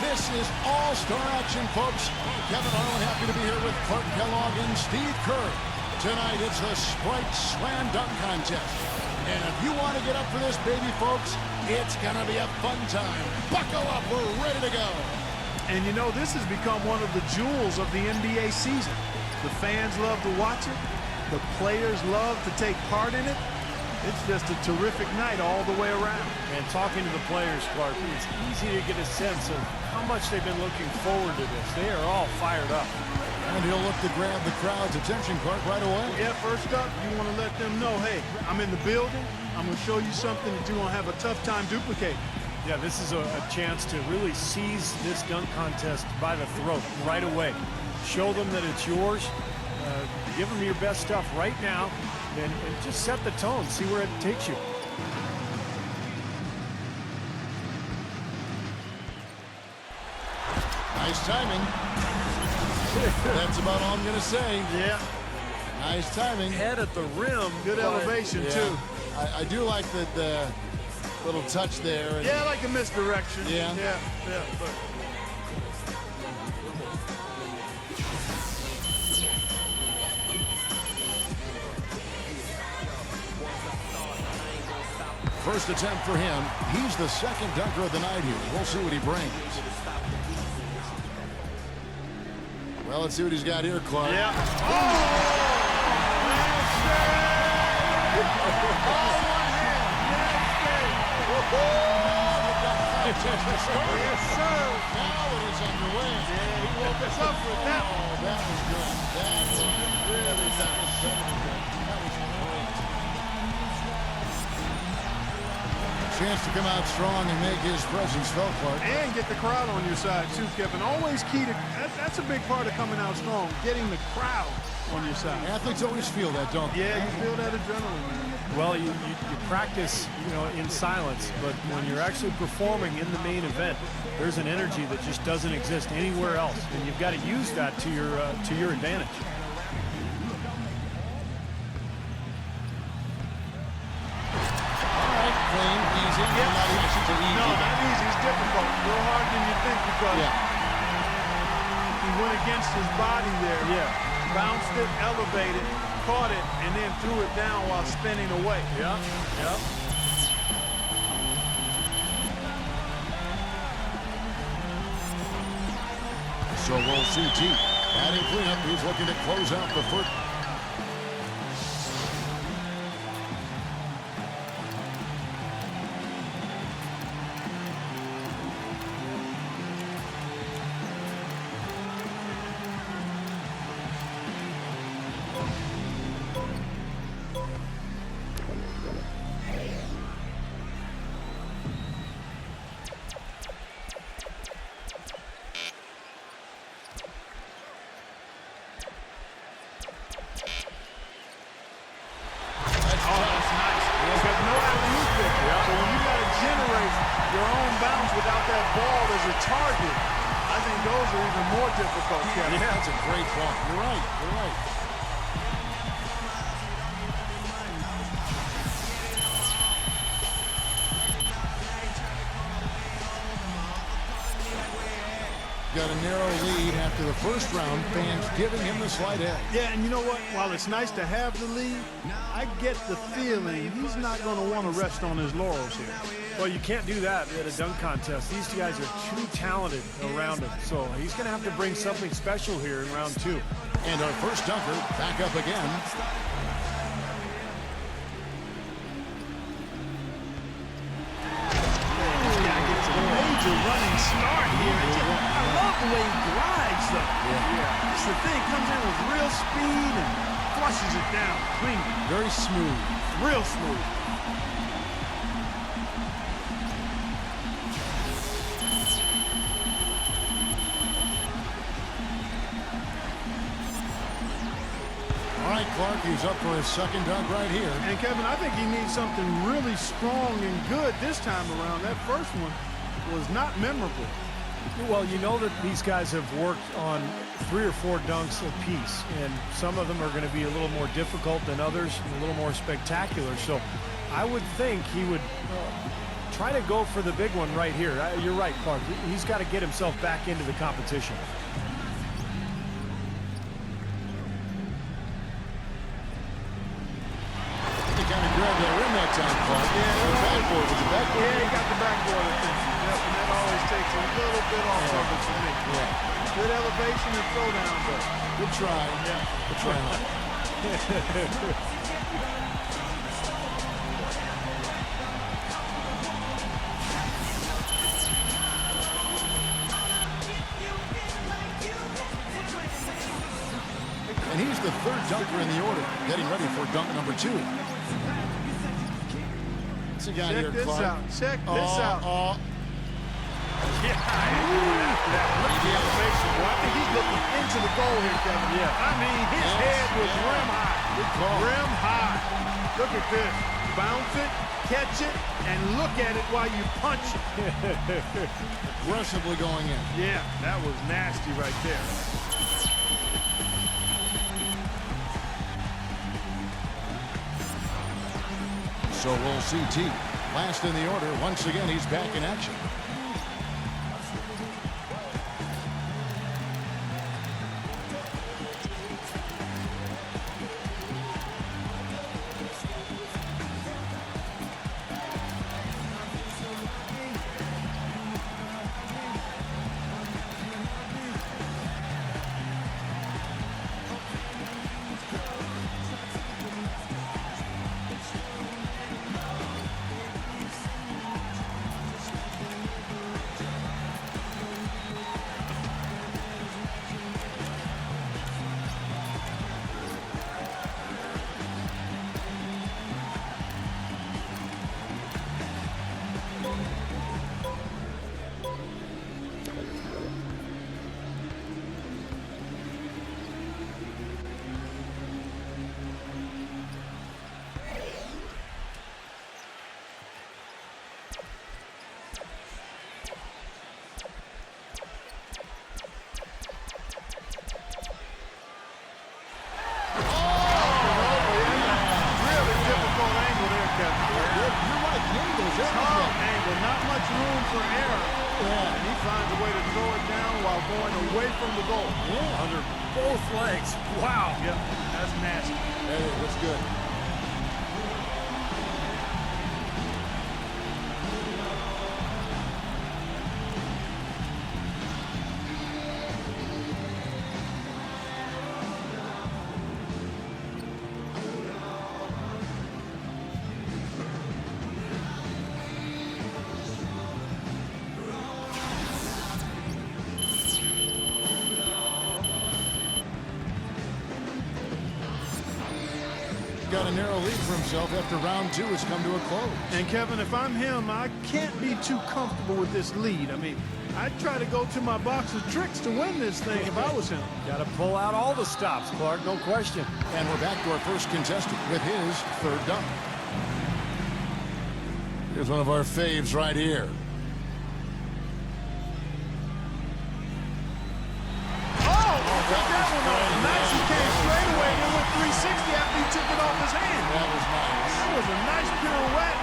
This is all-star action, folks. Kevin Harlan happy to be here with Clark Kellogg and Steve Kerr. Tonight, it's the Sprite Slam Dunk Contest. And if you want to get up for this, baby, folks, it's going to be a fun time. Buckle up. We're ready to go. And, you know, this has become one of the jewels of the NBA season. The fans love to watch it. The players love to take part in it. It's just a terrific night all the way around. And talking to the players, Clark, it's easy to get a sense of how much they've been looking forward to this. They are all fired up. And he'll look to grab the crowd's attention, Clark, right away. Yeah, first up, you want to let them know, hey, I'm in the building. I'm going to show you something that you're going to have a tough time duplicating. Yeah, this is a chance to really seize this dunk contest by the throat right away. Show them that it's yours. Give them your best stuff right now and just set the tone. See where it takes you. Nice timing. That's about all I'm going to say. Yeah. Nice timing. Head at the rim. Good elevation, too. I do like the little touch there. Yeah, I like the misdirection. Yeah. Yeah. But first attempt for him. He's the second dunker of the night here. We'll see what he brings. Well, let's see what he's got here, Clark. yeah. Oh! Yes, sir. Now it is underway. Yeah, he woke us up with that one. Oh, that was good. That was really that was better than good. That was great. Chance to come out strong and make his presence felt, Clark. And get the crowd on your side, too, Kevin. Always key to that's a big part of coming out strong, getting the crowd on your side. Athletes always feel that, don't they? Yeah, you feel that adrenaline, man. Well, you practice, in silence, but when you're actually performing in the main event, there's an energy that just doesn't exist anywhere else, and you've got to use that to your advantage. All right, clean, easy. Yeah. Not easy to easy. No, not easy. It's difficult. A little harder than you think because he went against his body there. Yeah. Bounced it, elevated, caught it, and then threw it down while spinning away. Yeah. So we'll see T. Batting cleanup. He's looking to close out the foot. Without that ball as a target, I think those are even more difficult, Kevin. Yeah, that's a great ball. You're right. You're right. Got a narrow lead after the first round. Fans giving him the slight edge. Yeah, and you know what? While it's nice to have the lead, I get the feeling he's not going to want to rest on his laurels here. Well, you can't do that at a dunk contest. These guys are too talented around him. So he's going to have to bring something special here in round two. And our first dunker back up again. This guy gets a major running start here. I love the way he glides, though. Yeah. That's the thing. Comes in with real speed and flushes it down clean. Very smooth. Real smooth. All right, Clark, he's up for his second dunk right here. And, Kevin, I think he needs something really strong and good this time around. That first one was not memorable. Well, you know that these guys have worked on 3 or 4 dunks apiece, and some of them are going to be a little more difficult than others, and a little more spectacular. So I would think he would try to go for the big one right here. You're right, Clark. He's got to get himself back into the competition. He kind of grabbed that rim that time, Clark. Yeah, the backboard. Was the backboard? Yeah, he got the backboard attention. Yep, and that always takes a little bit off of it for me. Yeah. Good elevation and throwdown, but Good try. yeah. Good try. And he's the third dunker in the order, getting ready for dunk number 2. What's he got Check here, this Clark? out. Check this out. Yeah, after that lifting elevation. Well, I think he's looking into the goal here, Kevin. Yeah. I mean, his head was rim high. Good call. Rim high. Look at this. Bounce it, catch it, and look at it while you punch it. Aggressively going in. Yeah, that was nasty right there. So we'll see T. Last in the order. Once again, he's back in action. For error, and he finds a way to throw it down while going away from the goal. Yeah. Under both legs. Wow. Yep, that's nasty. Hey, that's good. Got a narrow lead for himself after round 2 has come to a close. And Kevin, if I'm him, I can't be too comfortable with this lead. I mean, I'd try to go to my box of tricks to win this thing if I was him. Got to pull out all the stops, Clark, no question. And we're back to our first contestant with his third dunk. Here's one of our faves right here. Nice, he came straight away and went 360 after he took it off his hand. That was nice. That was a nice pirouette.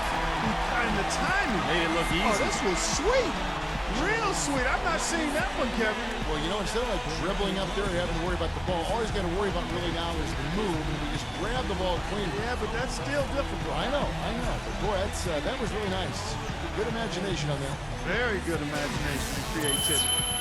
And the timing. Made it look easy. Oh, this was sweet. Real sweet. I've not seen that one, Kevin. Well, you know, instead of like dribbling up there and having to worry about the ball, all he's got to worry about really now is the move, and we just grab the ball clean. Yeah, but that's still difficult. I know. But boy, that was really nice. Good imagination on that. Very good imagination and creativity.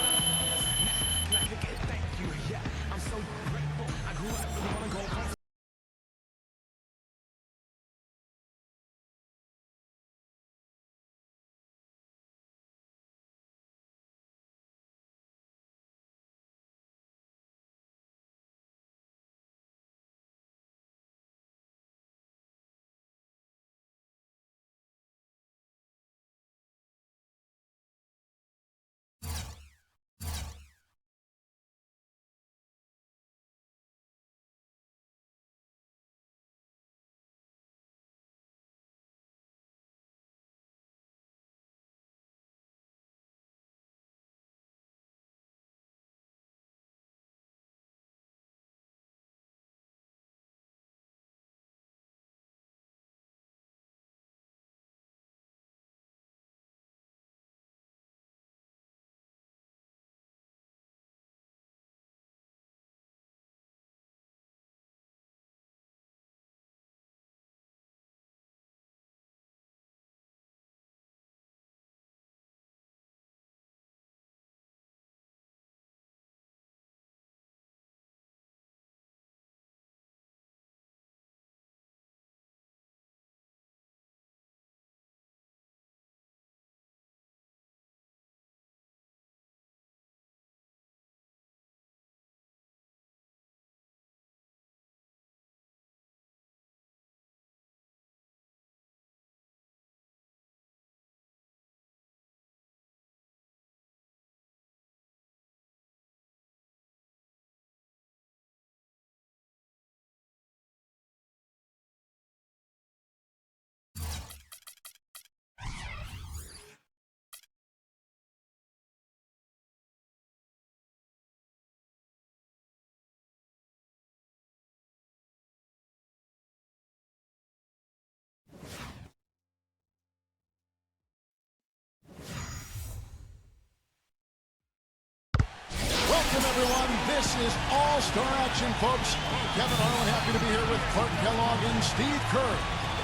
all-star action, folks. Kevin Harlan happy to be here with Clark Kellogg and Steve Kerr.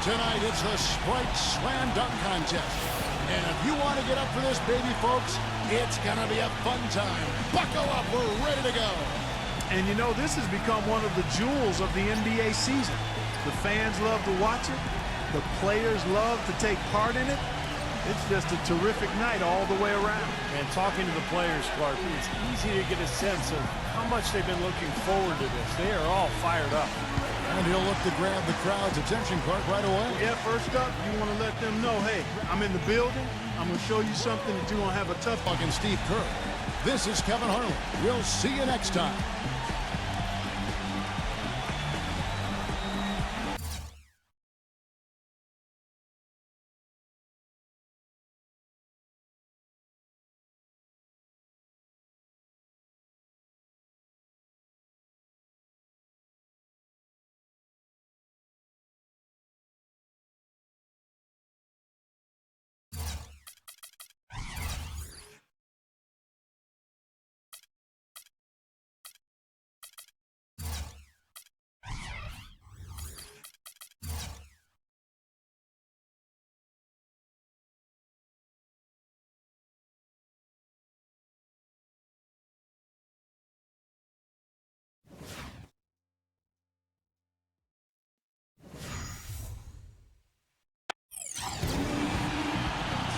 Tonight, it's the Sprite Slam Dunk Contest. And if you want to get up for this, baby, folks, it's going to be a fun time. Buckle up. We're ready to go. And you know, this has become one of the jewels of the NBA season. The fans love to watch it. The players love to take part in it. It's just a terrific night all the way around. And talking to the players, Clark, it's easy to get a sense of how much they've been looking forward to this. They are all fired up. And he'll look to grab the crowd's attention, Clark, right away. Yeah, first up, you want to let them know, hey, I'm in the building. I'm going to show you something that you won't have a tough... And Steve Kerr. This is Kevin Harlan. We'll see you next time.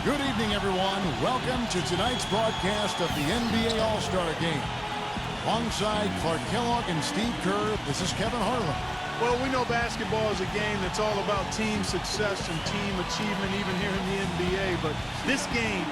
Good evening, everyone. Welcome to tonight's broadcast of the NBA All-Star Game. Alongside Clark Kellogg and Steve Kerr, this is Kevin Harlan. Well, we know basketball is a game that's all about team success and team achievement, even here in the NBA. But this game,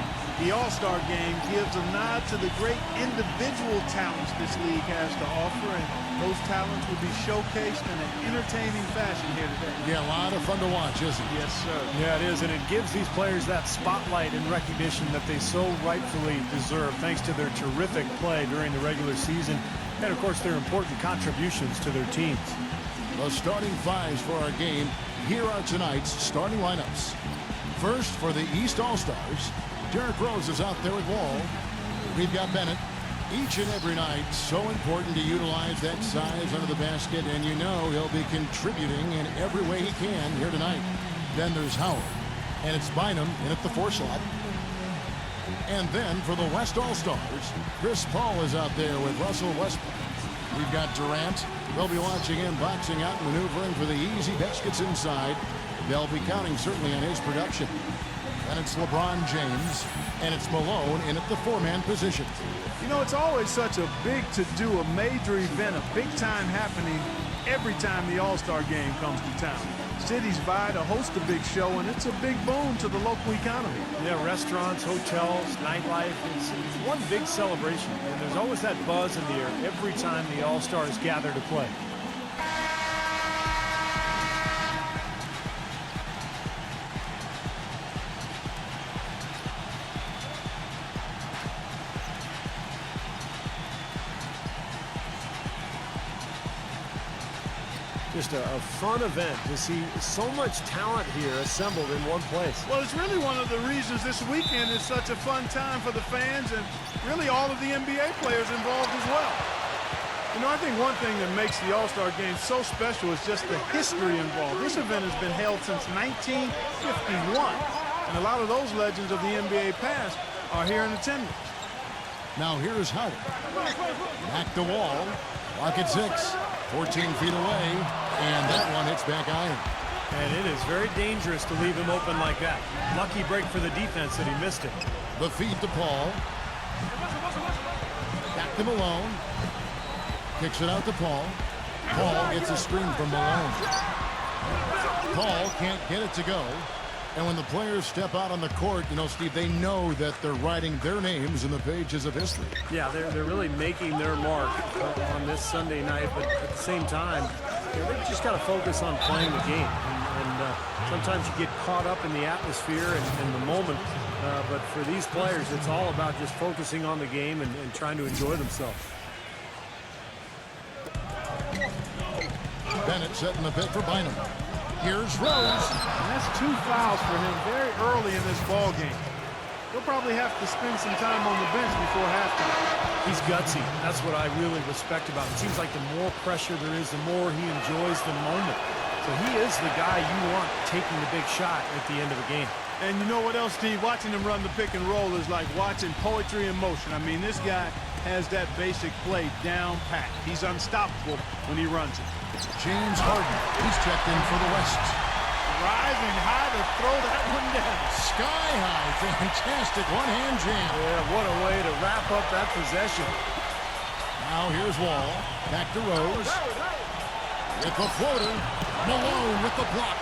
the All-Star Game, gives a nod to the great individual talents this league has to offer, and those talents will be showcased in an entertaining fashion here today. Yeah, a lot of fun to watch, isn't it? Yes, sir. Yeah, it is, and it gives these players that spotlight and recognition that they so rightfully deserve, thanks to their terrific play during the regular season, and, of course, their important contributions to their teams. The starting fives for our game. Here are tonight's starting lineups. First, for the East All-Stars, Derrick Rose is out there with Wall. We've got Bennett. Each and every night, so important to utilize that size under the basket, and you know he'll be contributing in every way he can here tonight. Then there's Howard, and it's Bynum in at the 4 slot. And then for the West All-Stars, Chris Paul is out there with Russell Westbrook. We've got Durant. They'll be watching him boxing out, maneuvering for the easy baskets inside. They'll be counting certainly on his production. And it's LeBron James, and it's Malone in at the 4-man position. You know, it's always such a big to-do, a major event, a big-time happening every time the All-Star Game comes to town. Cities vie to host a big show, and it's a big boon to the local economy. Yeah, restaurants, hotels, nightlife, it's one big celebration. And there's always that buzz in the air every time the All-Stars gather to play. Just a fun event to see so much talent here assembled in one place. Well, it's really one of the reasons this weekend is such a fun time for the fans and really all of the NBA players involved as well. You know, I think one thing that makes the All-Star Game so special is just the history involved. This event has been held since 1951, and a lot of those legends of the NBA past are here in attendance. Now here's Howard. Back the wall. Clock at 6. 14 feet away, and that one hits back iron. And it is very dangerous to leave him open like that. Lucky break for the defense that he missed it. The feed to Paul. Back to Malone. Kicks it out to Paul. Paul gets a screen from Malone. Paul can't get it to go. And when the players step out on the court, you know, Steve, they know that they're writing their names in the pages of history. Yeah, they're really making their mark on this Sunday night, but at the same time, you know, they've just got to focus on playing the game. And sometimes you get caught up in the atmosphere and the moment, but for these players, it's all about just focusing on the game and trying to enjoy themselves. Bennett setting the pit for Bynum. Here's Rose. And that's 2 fouls for him very early in this ball game. He'll probably have to spend some time on the bench before halftime. He's gutsy. That's what I really respect about him. It seems like the more pressure there is, the more he enjoys the moment. So he is the guy you want taking the big shot at the end of a game. And you know what else, Steve? Watching him run the pick and roll is like watching poetry in motion. I mean, this guy has that basic play down pat. He's unstoppable when he runs it. James Harden, he's checked in for the West. Rising high to throw that one down. Sky high, fantastic one-hand jam. Yeah, what a way to wrap up that possession. Now here's Wall, back to Rose. With the floater, Malone with the block.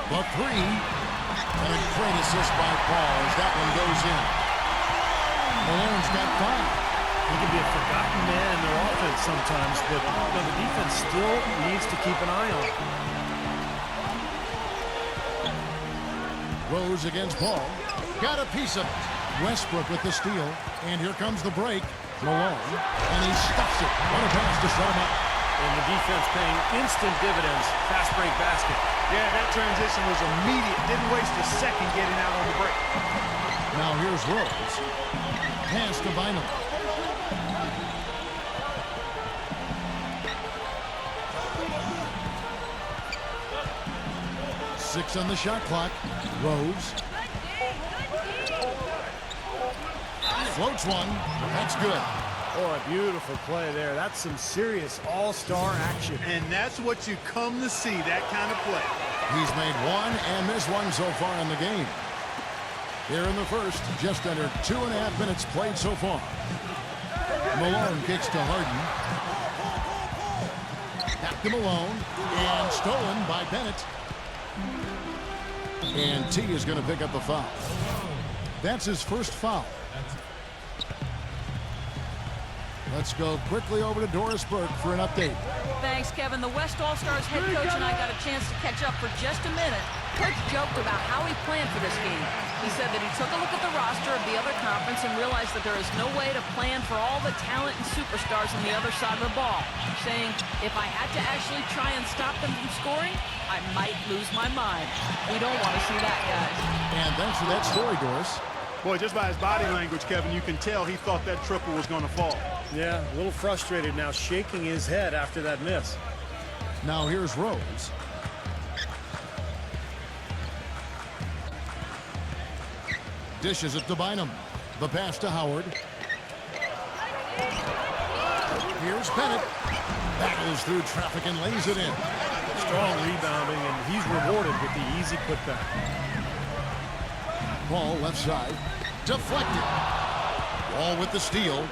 The three, and a great assist by Paul as that one goes in. Malone's got 5. He can be a forgotten man in their offense sometimes, but the defense still needs to keep an eye on him. Rose against Paul. Got a piece of it. Westbrook with the steal. And here comes the break. Malone. And he stuffs it. What a pass to shut him up. And the defense paying instant dividends. Fast break basket. Yeah, that transition was immediate. Didn't waste a second getting out on the break. Now here's Rose. Pass to Bynum. Six on the shot clock. Rose. Floats one. That's good. Oh, a beautiful play there. That's some serious all-star action. And that's what you come to see, that kind of play. He's made one and missed one so far in the game. Here in the first, just under 2.5 minutes played so far. Malone kicks to Harden. Back to Malone. And stolen by Bennett. And T is going to pick up the foul. That's his first foul. Let's go quickly over to Doris Burke for an update. Thanks, Kevin. The West All-Stars head coach and I got a chance to catch up for just a minute. Coach joked about how he planned for this game. He said that he took a look at the roster of the other conference and realized that there is no way to plan for all the talent and superstars on the other side of the ball, saying, if I had to actually try and stop them from scoring, I might lose my mind. We don't want to see that, guys. And thanks for that story, Doris. Boy, just by his body language, Kevin, you can tell he thought that triple was going to fall. Yeah, a little frustrated now, shaking his head after that miss. Now here's Rose. Dishes it to Bynum. The pass to Howard. Here's Bennett. Battles through traffic and lays it in. Strong rebounding, and he's rewarded with the easy putback. Ball left side. Deflected. Wall with the steal.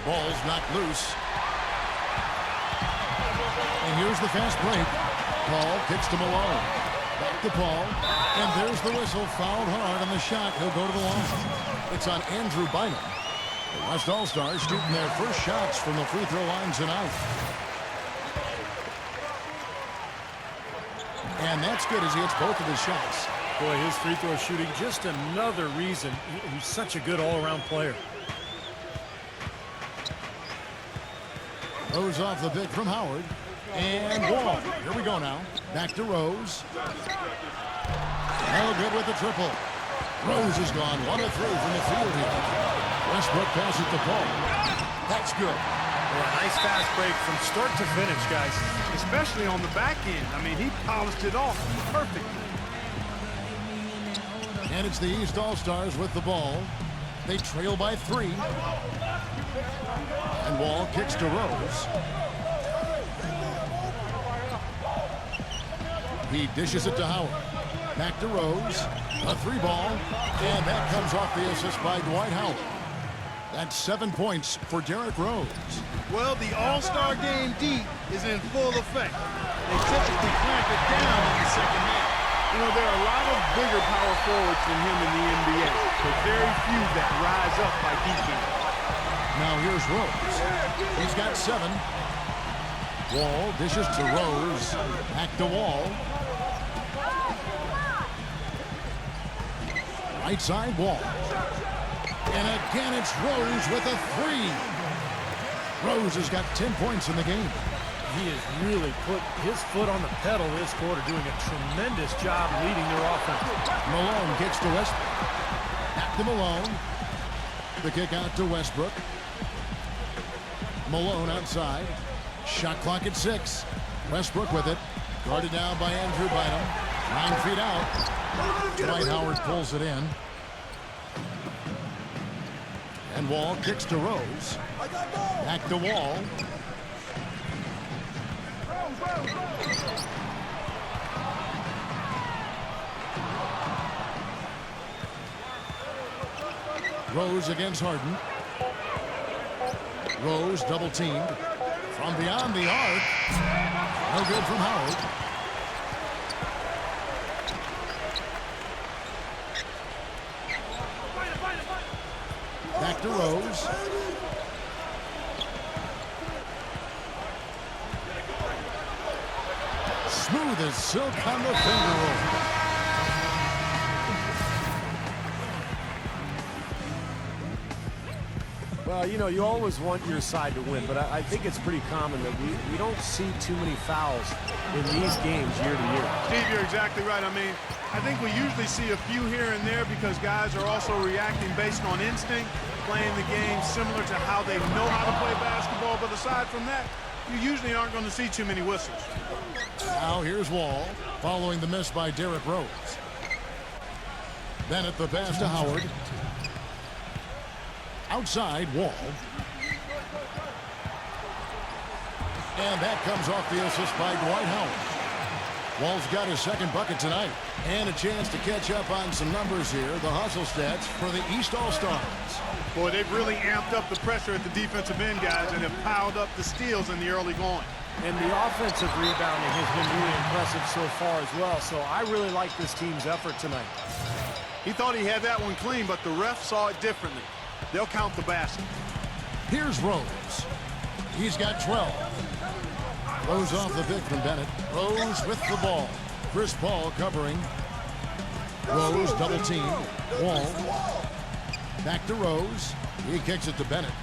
Ball's knocked loose. And here's the fast break. Paul kicks to Malone. Back to Paul. And there's the whistle. Fouled hard on the shot. He'll go to the line. It's on Andrew Bynum. The West All-Stars shooting their first shots from the free throw line tonight. And that's good as he hits both of his shots. Boy, his free throw shooting, just another reason he's such a good all-around player. Rose off the pick from Howard. And Wall. Here we go now. Back to Rose. No good with the triple. Rose is gone 1 of 3 from the field here. Westbrook passes to Paul. That's good. Well, a nice fast break from start to finish, guys. Especially on the back end. I mean, he polished it off perfectly. And it's the East All-Stars with the ball. They trail by 3. And Wall kicks to Rose. He dishes it to Howard. Back to Rose. A 3-ball. And that comes off the assist by Dwight Howard. That's 7 points for Derrick Rose. Well, the All-Star game deep is in full effect. They typically clamp it down in the second half. You know, there are a lot of bigger power forwards than him in the NBA, but very few that rise up by defense. Now here's Rose. He's got 7. Wall dishes to Rose. Back to Wall. Right side Wall. And again it's Rose with a 3. Rose has got 10 points in the game. He has really put his foot on the pedal this quarter, doing a tremendous job leading their offense. Malone kicks to Westbrook. Back to Malone. The kick out to Westbrook. Malone outside. Shot clock at 6. Westbrook with it. Guarded down by Andrew Bynum. 9 feet out. Dwight Howard pulls it in. And Wall kicks to Rose. Back to Wall. Rose against Harden. Rose double teamed. From beyond the arc. No good from Howard. Back to Rose. Smooth as silk on the finger roll. Well, you know, you always want your side to win, but I think it's pretty common that we don't see too many fouls in these games year to year. Steve, you're exactly right. I mean, I think we usually see a few here and there because guys are also reacting based on instinct, playing the game similar to how they know how to play basketball. But aside from that, you usually aren't going to see too many whistles. Now here's Wall, following the miss by Derrick Rose. Bennett the pass to Howard. Outside, Wall. And that comes off the assist by Dwight Howard. Wall's got his second bucket tonight. And a chance to catch up on some numbers here. The hustle stats for the East All-Stars. Boy, they've really amped up the pressure at the defensive end, guys, and have piled up the steals in the early going. And the offensive rebounding has been really impressive so far as well. So I really like this team's effort tonight. He thought he had that one clean, but the ref saw it differently. They'll count the basket. Here's Rose. He's got 12. Rose off the pick from Bennett. Rose with the ball. Chris Paul covering. Rose double teamed. Wall. Back to Rose. He kicks it to Bennett.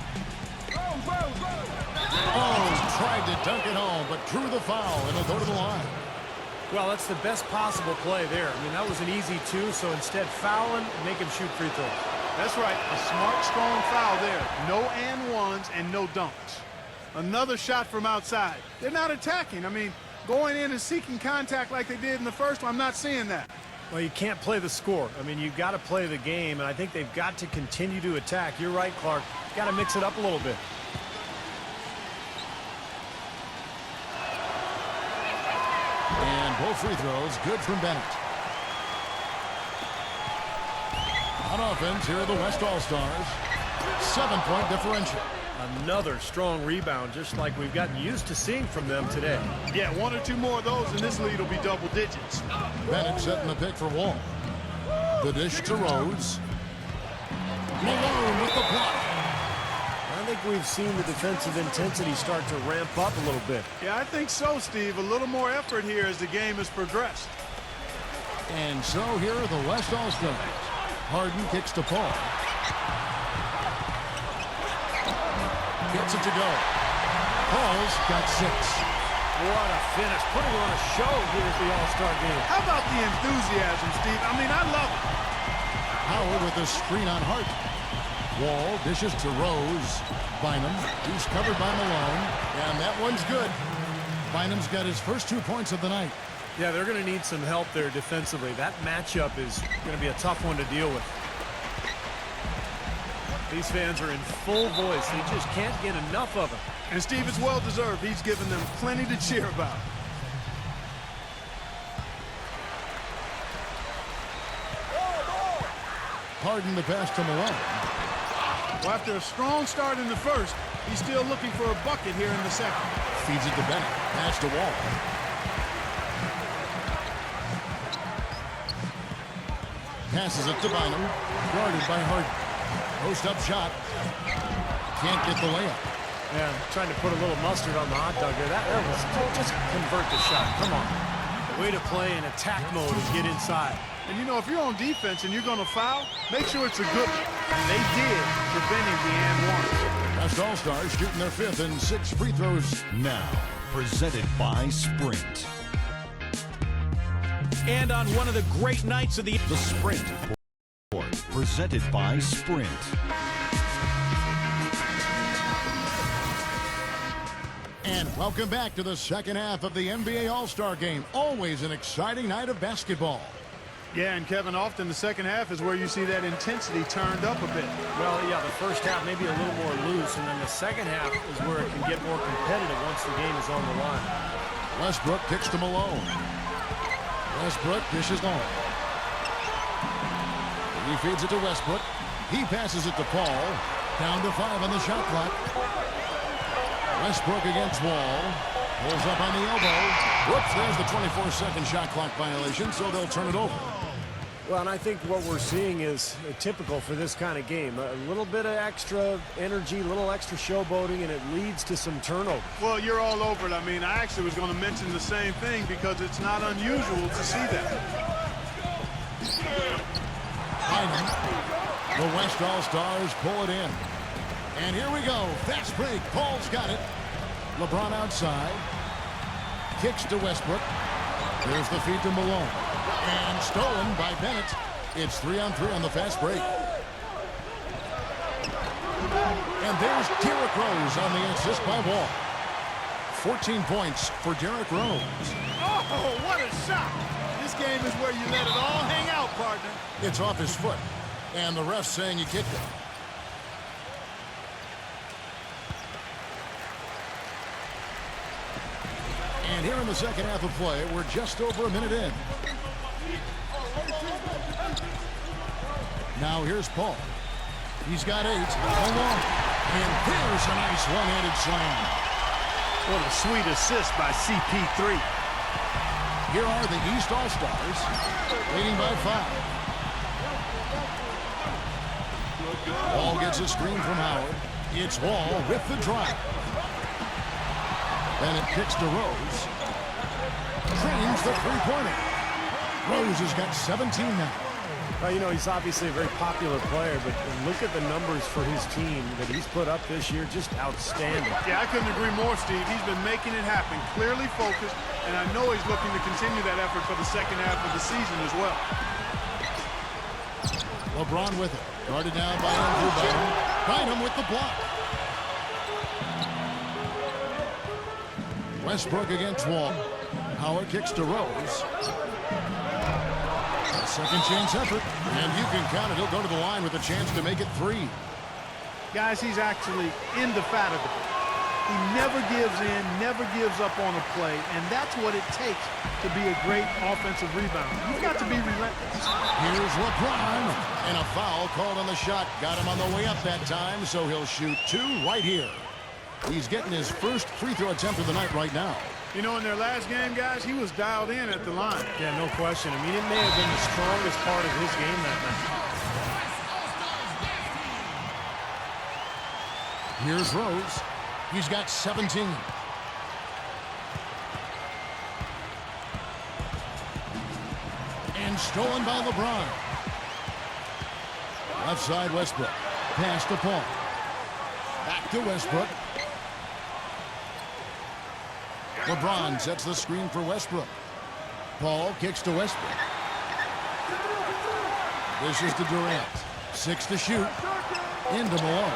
Oh, tried to dunk it home, but drew the foul, and he'll go to the line. Well, that's the best possible play there. I mean, that was an easy 2, so instead foul him, make him shoot free throws. That's right, a smart, strong foul there. No and ones and no dunks. Another shot from outside. They're not attacking. I mean, going in and seeking contact like they did in the first one, I'm not seeing that. Well, you can't play the score. I mean, you've got to play the game, and I think they've got to continue to attack. You're right, Clark. Got to mix it up a little bit. And both free throws good from Bennett. On offense, here are the West All-Stars. 7-point differential. Another strong rebound, just like we've gotten used to seeing from them today. Yeah, 1 or 2 more of those, and this lead will be double digits. Bennett setting the pick for Wall. The dish to Rose. Malone with the block. I think we've seen the defensive intensity start to ramp up a little bit. Yeah, I think so, Steve. A little more effort here as the game has progressed. And so here are the West All-Stars. Harden kicks to Paul. Gets it to go. Paul's got 6. What a finish. Putting on a show here at the All-Star game. How about the enthusiasm, Steve? I mean, I love it. Howard with a screen on Harden. Wall dishes to Rose. Bynum. He's covered by Malone. And that one's good. Bynum's got his first 2 points of the night. Yeah, they're going to need some help there defensively. That matchup is going to be a tough one to deal with. These fans are in full voice. They just can't get enough of him. And Steve, it's well-deserved. He's given them plenty to cheer about. Harden the pass to Malone. Well, after a strong start in the first, he's still looking for a bucket here in the second. Feeds it to Bennett. Pass to Wall. Passes it to Bynum. Guarded by Harden. Post-up shot. Can't get the layup. Yeah, trying to put a little mustard on the hot dog there. That was just convert the shot. Come on. Way to play in attack mode and get inside. And, you know, if you're on defense and you're going to foul, make sure it's a good one. And they did, preventing the and one. West All-Stars shooting their 5th and 6 free throws now. presented by Sprint. And on one of the great nights of the Sprint Report, presented by Sprint. And welcome back to the second half of the NBA All-Star Game. Always an exciting night of basketball. Yeah, and Kevin, often the second half is where you see that intensity turned up a bit. Well, yeah, the first half maybe a little more loose, and then the second half is where it can get more competitive once the game is on the line. Westbrook kicks to Malone. Westbrook dishes long. He feeds it to Westbrook. He passes it to Paul. Down to 5 on the shot clock. Westbrook against Wall. Pulls up on the elbow. Whoops, there's the 24-second shot clock violation, so they'll turn it over. Well, and I think what we're seeing is typical for this kind of game. A little bit of extra energy, a little extra showboating, and it leads to some turnovers. Well, you're all over it. I mean, I actually was going to mention the same thing because it's not unusual to see that. The West All-Stars pull it in. And here we go. Fast break. Paul's got it. LeBron outside. Kicks to Westbrook. There's the feed to Malone. And stolen by Bennett. It's 3-on-3 on the fast break. And there's Derrick Rose on the assist by Wall. 14 points for Derrick Rose. Oh, what a shot! This game is where you let it all hang out, partner. It's off his foot. And the ref's saying he kicked it. And here in the second half of play, we're just over a minute in. Now here's Paul. He's got 8. Malone. And there's a nice one-handed slam. What a sweet assist by CP3. Here are the East All-Stars, leading by 5. Wall gets a screen from Howard. It's Wall with the drive. Bennett kicks to Rose. Trains the three-pointer. Rose has got 17 now. Well, you know, he's obviously a very popular player, but look at the numbers for his team that he's put up this year. Just outstanding. Yeah, I couldn't agree more, Steve. He's been making it happen, clearly focused, and I know he's looking to continue that effort for the second half of the season as well. LeBron with it. Guarded down by Andrew Bynum. Bynum with the block. Westbrook against Wall. Howard kicks to Rose. A second chance effort. And you can count it. He'll go to the line with a chance to make it 3. Guys, he's actually indefatigable. He never gives in, never gives up on a play, and that's what it takes to be a great offensive rebounder. You've got to be relentless. Here's LeBron. And a foul called on the shot. Got him on the way up that time, so he'll shoot 2 right here. He's getting his first free throw attempt of the night right now. You know, in their last game, guys, he was dialed in at the line. Yeah, no question. I mean, it may have been the strongest part of his game that night. Here's Rose. He's got 17. And stolen by LeBron. Left side Westbrook. Pass to Paul. Back to Westbrook. LeBron sets the screen for Westbrook. Paul kicks to Westbrook. This is to Durant. 6 to shoot. Into Malone.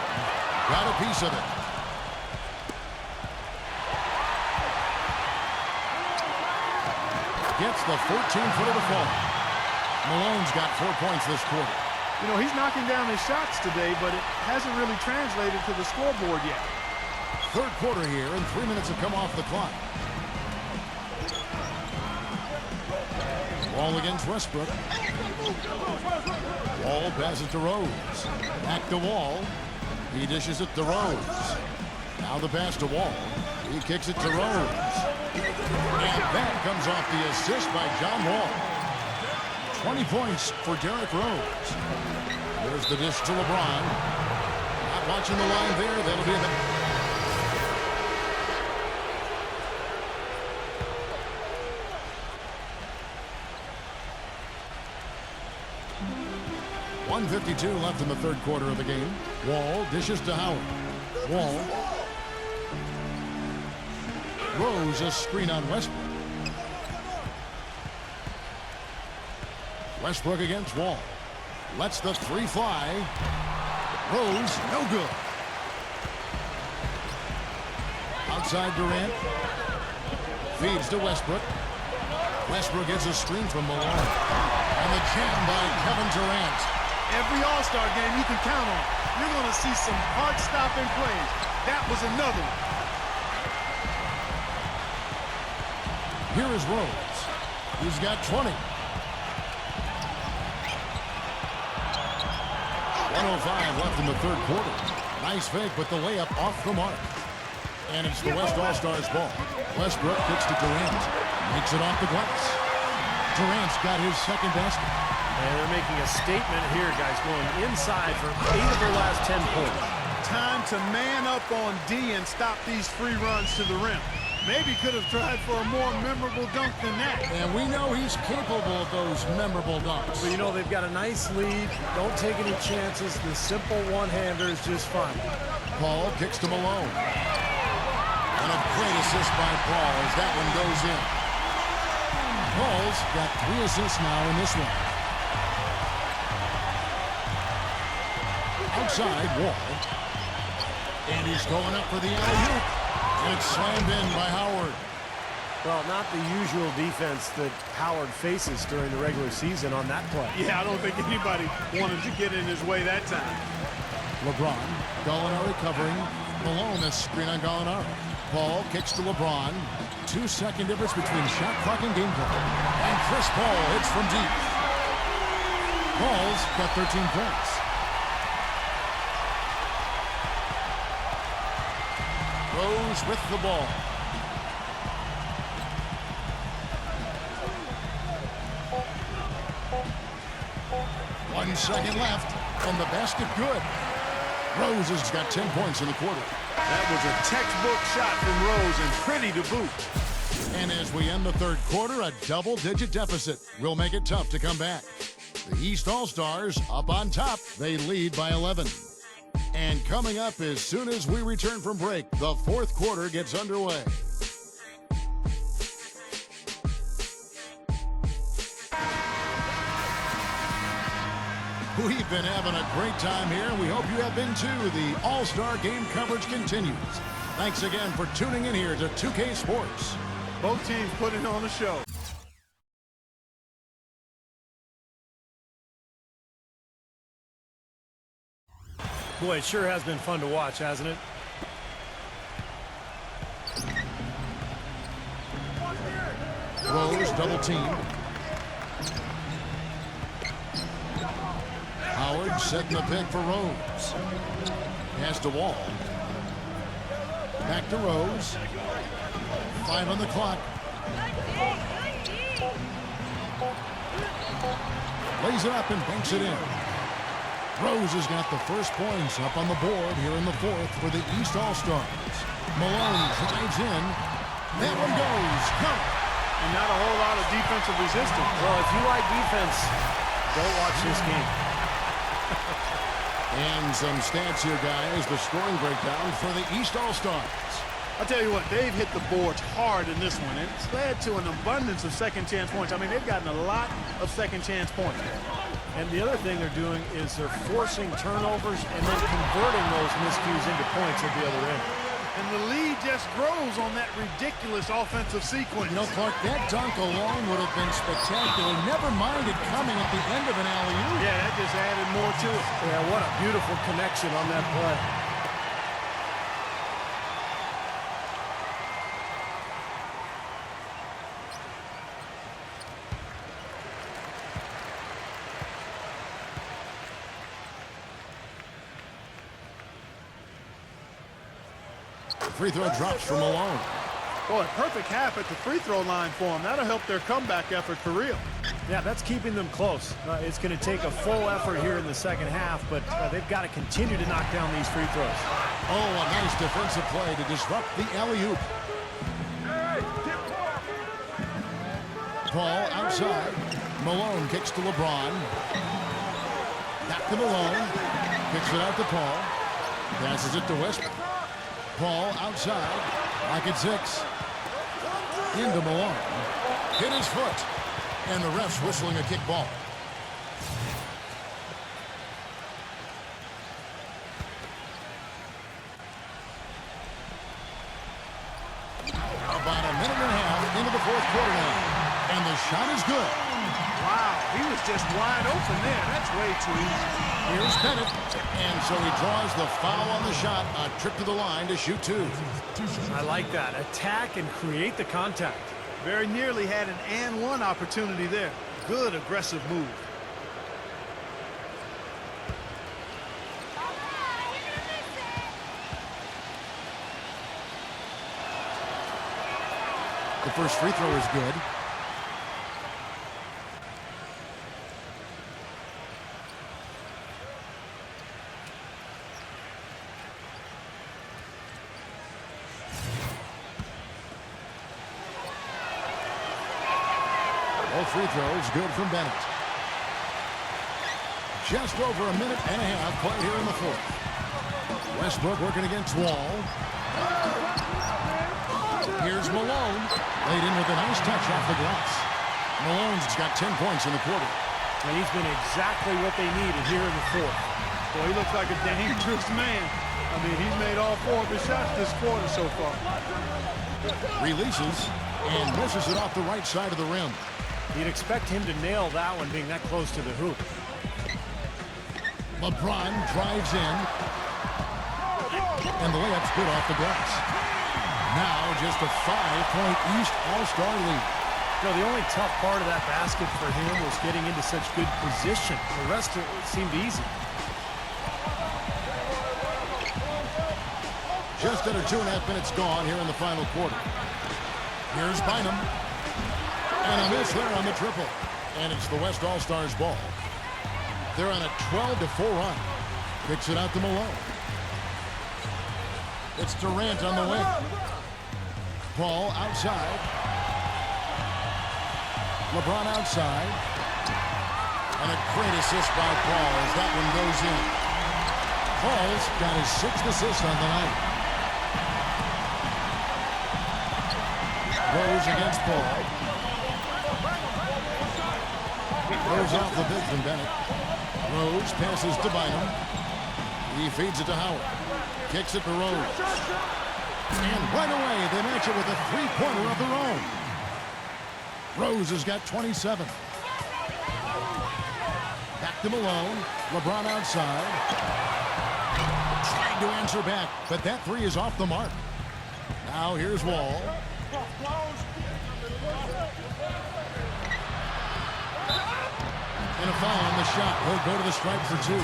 Got a piece of it. Gets the 14-footer to fall. Malone's got 4 points this quarter. You know, he's knocking down his shots today, but it hasn't really translated to the scoreboard yet. Third quarter here, and 3 minutes have come off the clock. Wall against Westbrook. Wall passes to Rose. Back to Wall. He dishes it to Rose. Now the pass to Wall. He kicks it to Rose. And that comes off the assist by John Wall. 20 points for Derrick Rose. There's the dish to LeBron. Not watching the line there. That'll be a minute. .152 left in the third quarter of the game. Wall dishes to Howard. Wall. Rose a screen on Westbrook. Westbrook against Wall. Lets the three fly. Rose, no good. Outside Durant. Feeds to Westbrook. Westbrook gets a screen from Malone. And the jam by Kevin Durant. Every All-Star game you can count on. You're going to see some heart-stopping plays. That was another one. Here is Rose. He's got 20. 1:05 left in the third quarter. Nice fake, but the layup off the mark. And it's the West All-Stars ball. Westbrook kicks to Durant. Makes it off the glass. Durant's got his second basket. And they're making a statement here, guys, going inside for 8 of their last 10 points. Time to man up on D and stop these free runs to the rim. Maybe could have tried for a more memorable dunk than that. And we know he's capable of those memorable dunks. But, you know, they've got a nice lead. Don't take any chances. The simple one-hander is just fine. Paul kicks to Malone. And a great assist by Paul as that one goes in. Paul's got 3 assists now in this one. Outside, Wall. And he's going up for the alley-oop. And it's slammed in by Howard. Well, not the usual defense that Howard faces during the regular season on that play. Yeah, I don't think anybody wanted to get in his way that time. LeBron. Gallinari covering. Malone, a screen on Gallinari. Paul kicks to LeBron. 2-second difference between shot clock and game clock. And Chris Paul hits from deep. Paul's got 13 points. Rose with the ball. One second left, and the basket good. Rose has got 10 points in the quarter. That was a textbook shot from Rose and pretty to boot. And as we end the third quarter, a double-digit deficit will make it tough to come back. The East All-Stars up on top. They lead by 11. And coming up as soon as we return from break, the fourth quarter gets underway. We've been having a great time here, and we hope you have been too. The All-Star Game coverage continues. Thanks again for tuning in here to 2K Sports. Both teams putting on a show. Boy, it sure has been fun to watch, hasn't it? Rose double team. Howard setting the pick for Rose. Pass to Wall. Back to Rose. 5 on the clock. Lays it up and banks it in. Rose has got the first points up on the board here in the fourth for the East All-Stars. Malone drives in. That one goes. Count. And not a whole lot of defensive resistance. Well, if you like defense, don't watch this game. And some stats here, guys. The scoring breakdown for the East All-Stars. I'll tell you what, they've hit the boards hard in this one. It's led to an abundance of second-chance points. I mean, they've gotten a lot of second-chance points. And the other thing they're doing is they're forcing turnovers and then converting those miscues into points at the other end. And the lead just grows on that ridiculous offensive sequence. You know, Clark, that dunk alone would have been spectacular. Never mind it coming at the end of an alley-oop. Yeah, that just added more to it. Yeah, what a beautiful connection on that play. Free throw drops for Malone. Boy, perfect half at the free throw line for them. That'll help their comeback effort for real. Yeah, that's keeping them close. It's going to take a full effort here in the second half, but they've got to continue to knock down these free throws. Oh, a nice defensive play to disrupt the alley-oop. Paul outside. Malone kicks to LeBron. Back to Malone. Kicks it out to Paul. Passes it to Westbrook. Paul outside. Lock at 6. Into Malone. Hit his foot. And the ref's whistling a kick ball. About a minute and a half into the fourth quarter now. And the shot is good. Wow, he was just wide open there. That's way too easy. Here's Bennett. And so he draws the foul on the shot. A trip to the line to shoot two. I like that. Attack and create the contact. Very nearly had an and one opportunity there. Good aggressive move. The first free throw is good. All free throws good from Bennett. Just over a minute and a half played here in the fourth. Westbrook working against Wall. Here's Malone. Laid in with a nice touch off the glass. Malone's got 10 points in the quarter. And he's been exactly what they needed here in the fourth. Boy, he looks like a dangerous man. I mean, he's made all 4 of his shots this quarter so far. Releases and misses it off the right side of the rim. You'd expect him to nail that one being that close to the hoop. LeBron drives in. And the layup's good off the glass. Now just a 5-point East All-Star lead. You know, the only tough part of that basket for him was getting into such good position. The rest of it seemed easy. Just under 2.5 minutes gone here in the final quarter. Here's Bynum. And a miss there on the triple. And it's the West All-Stars ball. They're on a 12-4 run. Kicks it out to Malone. It's Durant on the wing. Paul outside. LeBron outside. And a great assist by Paul as that one goes in. Paul's got his 6th assist on the night. Rose against Paul. Goes off the big from Bennett. Rose passes to Bynum. He feeds it to Howard. Kicks it to Rose. And right away, they match it with a three-pointer of their own. Rose has got 27. Back to Malone. LeBron outside. Trying to answer back, but that three is off the mark. Now here's Wall. And a foul on the shot. He'll go to the stripe for 2.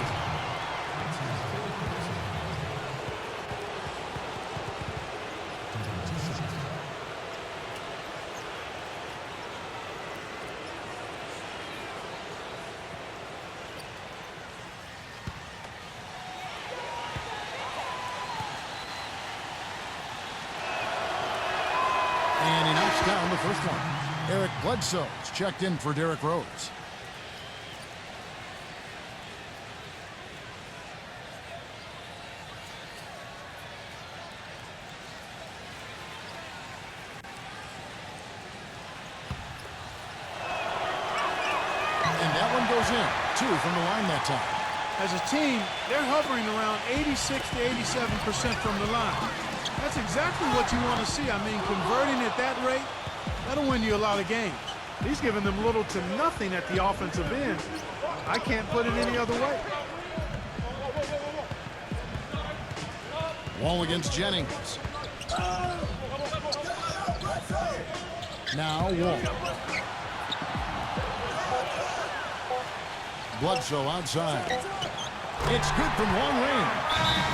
And he knocks down the first one. Eric Bledsoe's checked in for Derrick Rose. And that one goes in. 2 from the line that time. As a team, they're hovering around 86 to 87% from the line. That's exactly what you want to see. I mean, converting at that rate, that'll win you a lot of games. He's giving them little to nothing at the offensive end. I can't put it any other way. Wall against Jennings. Now Wall. Bledsoe outside. It's good from long range.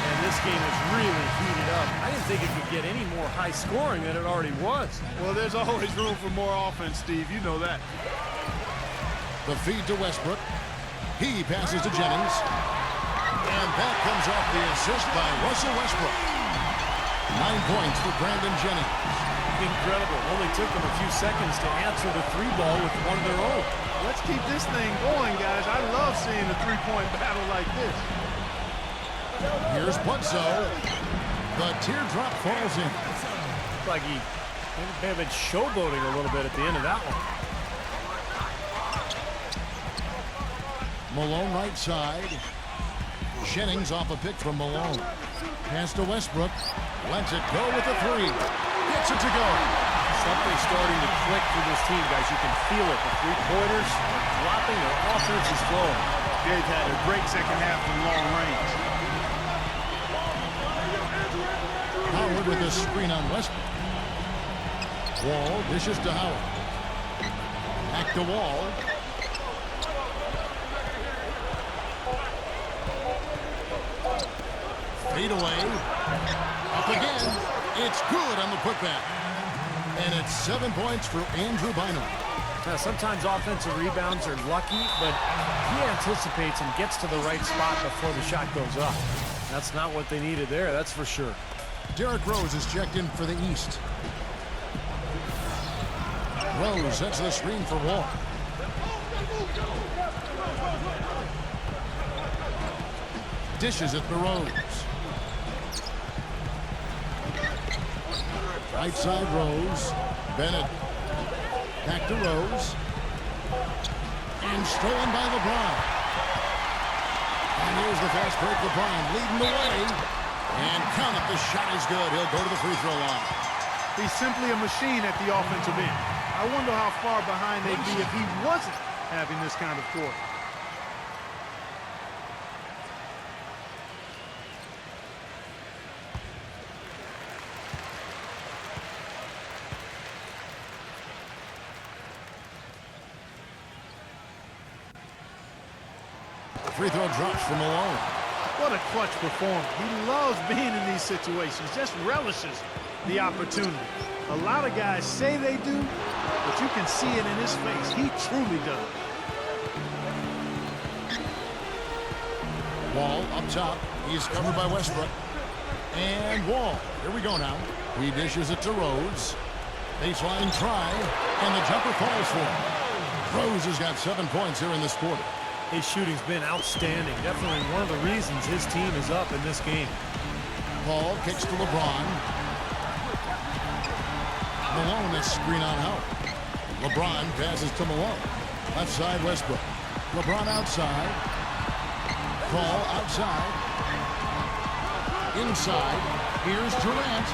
And this game is really heated up. I didn't think it could get any more high scoring than it already was. Well, there's always room for more offense, Steve. You know that. The feed to Westbrook. He passes to Jennings. And that comes off the assist by Russell Westbrook. 9 points for Brandon Jennings. Incredible. Only took them a few seconds to answer the 3-ball with one of their own. Let's keep this thing going, guys. I love seeing a three-point battle like this. Here's Bledsoe. The teardrop falls in. It's like he Maybe may have been showboating a little bit at the end of that one. Malone right side. Jennings off a pick from Malone. Pass to Westbrook. Lets it go with the three. Gets it to go. Something's starting to click for this team, guys. You can feel it. The three-pointers are dropping. Their offense is flowing. They've had a great second half from long range. Howard with a screen on Westbrook. Wall dishes to Howard. Back to Wall. Fade away. Up again. It's good on the putback. And it's 7 points for Andrew Bynum. Now, sometimes offensive rebounds are lucky, but he anticipates and gets to the right spot before the shot goes up. That's not what they needed there, that's for sure. Derrick Rose is checked in for the East. Rose sets the screen for Wall. Dishes it to Rose. Right side Rose. Bennett. Back to Rose. And stolen by LeBron. And here's the fast break. LeBron leading the way. And count it. The shot is good. He'll go to the free throw line. He's simply a machine at the offensive end. I wonder how far behind they'd be if he wasn't having this kind of quarter. Free throw drops from Malone. What a clutch performer. He loves being in these situations, just relishes the opportunity. A lot of guys say they do, but you can see it in his face. He truly does. Wall up top. He's covered by Westbrook. And Wall. Here we go now. He dishes it to Rose. Baseline try. And the jumper falls for him. Rose has got 7 points here in this quarter. His shooting's been outstanding. Definitely one of the reasons his team is up in this game. Paul kicks to LeBron. Malone is screen on out. LeBron passes to Malone. Left side Westbrook. LeBron outside. Paul outside. Inside. Here's Durant.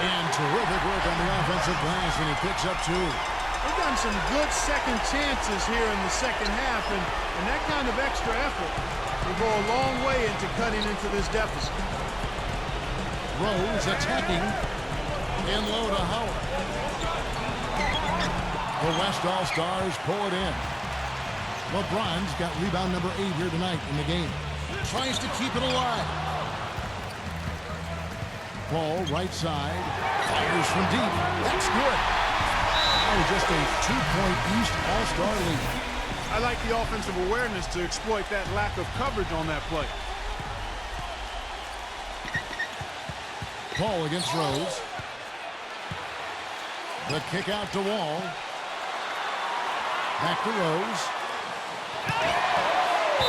And terrific work on the offensive glass, and he picks up 2. They've gotten some good second chances here in the second half, and that kind of extra effort will go a long way into cutting into this deficit. Rose attacking. In low to Howard. The West All-Stars pull it in. LeBron's got rebound number 8 here tonight in the game. Tries to keep it alive. Paul right side. Fires from deep. That's good. Now just a 2-point East All-Star lead. I like the offensive awareness to exploit that lack of coverage on that play. Paul against Rose. The kick out to Wall. Back to Rose.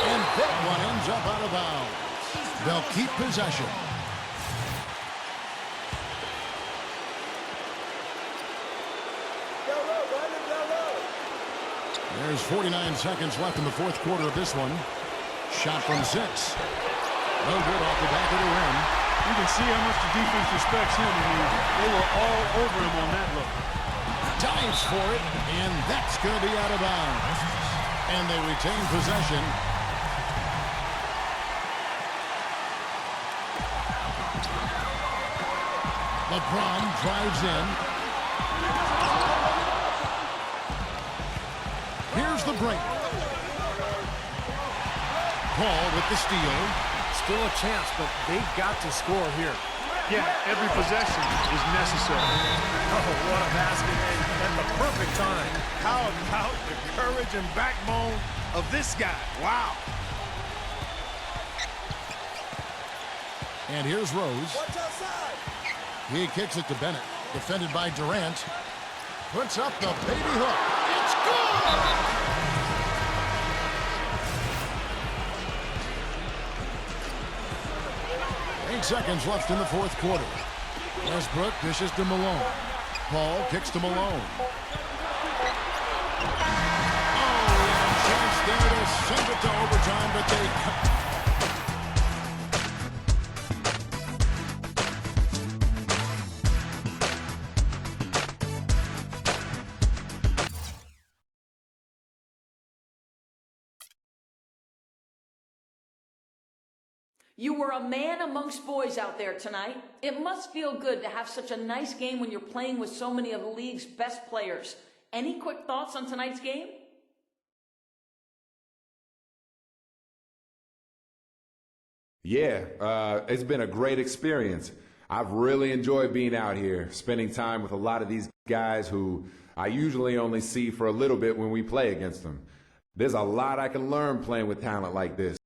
And that one ends up out of bounds. They'll keep possession. There's 49 seconds left in the fourth quarter of this one. Shot from 6. No good off the back of the rim. You can see how much the defense respects him. They were all over him on that look. Dives for it, and that's going to be out of bounds. And they retain possession. LeBron drives in. Here's the break. Paul with the steal. Still a chance, but they've got to score here. Yeah, every possession is necessary. Oh, what a basket at the perfect time. How about the courage and backbone of this guy? Wow. And here's Rose. He kicks it to Bennett. Defended by Durant. Puts up the baby hook. It's good! 8 seconds left in the fourth quarter. Westbrook dishes to Malone. Paul kicks to Malone. Oh, chance there to send it to overtime, but they... You were a man amongst boys out there tonight. It must feel good to have such a nice game when you're playing with so many of the league's best players. Any quick thoughts on tonight's game? Yeah, it's been a great experience. I've really enjoyed being out here, spending time with a lot of these guys who I usually only see for a little bit when we play against them. There's a lot I can learn playing with talent like this.